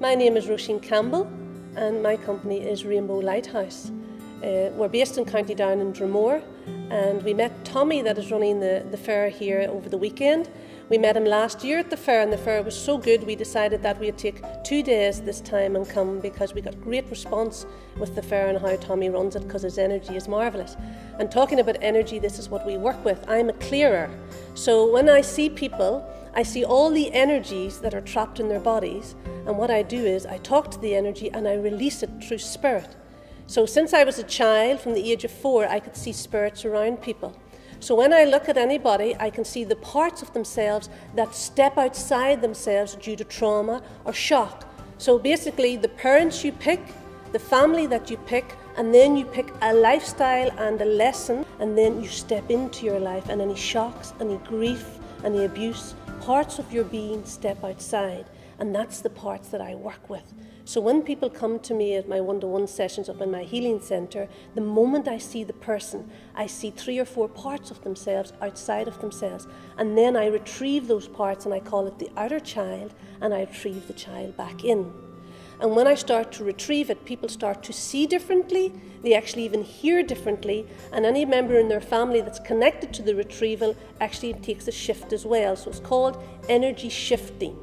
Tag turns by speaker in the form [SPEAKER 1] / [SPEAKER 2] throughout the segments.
[SPEAKER 1] My name is Roisin Campbell and my company is Rainbow Lighthouse. We're based in County Down in Dromore, and we met Tommy that is running the fair here over the weekend. We met him last year at the fair, and the fair was so good we decided that we'd take 2 days this time and come, because we got great response with the fair and how Tommy runs it, because his energy is marvellous. And talking about energy, this is what we work with. I'm a clearer, so when I see people, I see all the energies that are trapped in their bodies, and what I do is I talk to the energy and I release it through spirit. So since I was a child, from the age of 4, I could see spirits around people. So when I look at anybody, I can see the parts of themselves that step outside themselves due to trauma or shock. So basically, the parents you pick, the family that you pick, and then you pick a lifestyle and a lesson, and then you step into your life, and any shocks, any grief, any abuse, parts of your being step outside. And that's the parts that I work with. So when people come to me at my one-to-one sessions up in my healing centre, the moment I see the person, I see 3 or 4 parts of themselves outside of themselves. And then I retrieve those parts, and I call it the outer child, and I retrieve the child back in. And when I start to retrieve it, people start to see differently, they actually even hear differently, and any member in their family that's connected to the retrieval actually takes a shift as well. So it's called energy shifting.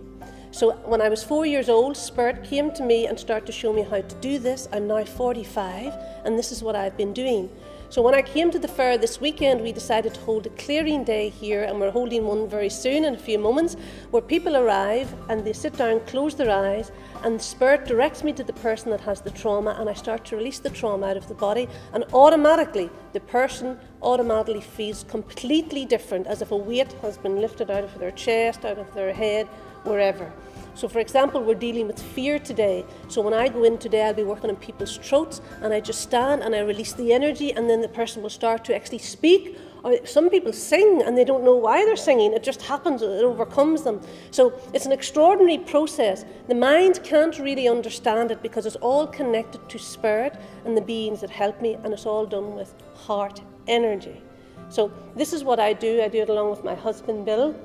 [SPEAKER 1] So when I was 4 years old, Spirit came to me and started to show me how to do this. I'm now 45, and this is what I've been doing. So when I came to the fair this weekend, we decided to hold a clearing day here, and we're holding one very soon in a few moments, where people arrive and they sit down, close their eyes, and the Spirit directs me to the person that has the trauma, and I start to release the trauma out of the body, and automatically the person automatically feels completely different, as if a weight has been lifted out of their chest, out of their head, wherever. So for example, we're dealing with fear today. So when I go in today, I'll be working on people's throats, and I just stand and I release the energy, and then the person will start to actually speak. Or some people sing and they don't know why they're singing. It just happens, it overcomes them. So it's an extraordinary process. The mind can't really understand it because it's all connected to spirit and the beings that help me, and it's all done with heart energy. So this is what I do. I do it along with my husband, Bill.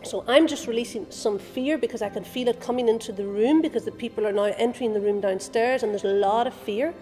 [SPEAKER 1] So I'm just releasing some fear because I can feel it coming into the room, because the people are now entering the room downstairs and there's a lot of fear.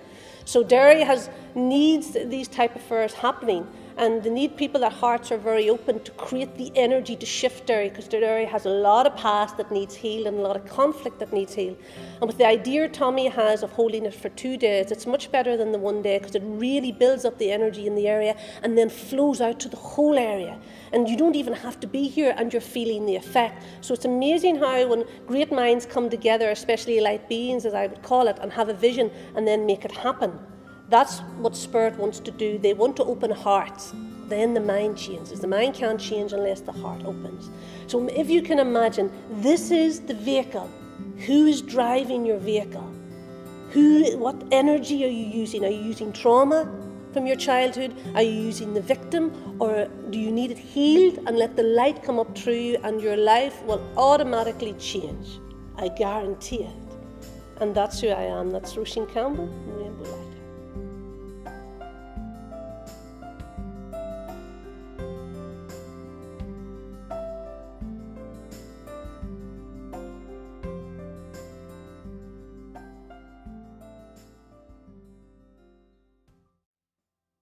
[SPEAKER 1] So Derry needs these type of fairs happening, and they need people that hearts are very open to create the energy to shift Derry, because Derry has a lot of past that needs healed and a lot of conflict that needs healed. And with the idea Tommy has of holding it for 2 days, it's much better than the 1 day, because it really builds up the energy in the area and then flows out to the whole area. And you don't even have to be here and you're feeling the effect. So it's amazing how when great minds come together, especially light beings as I would call it, and have a vision and then make it happen. That's what Spirit wants to do. They want to open hearts. Then the mind changes. The mind can't change unless the heart opens. So if you can imagine, this is the vehicle. Who is driving your vehicle? What energy are you using? Are you using trauma from your childhood? Are you using the victim? Or do you need it healed and let the light come up through you, and your life will automatically change? I guarantee it. And that's who I am. That's Roisin Campbell.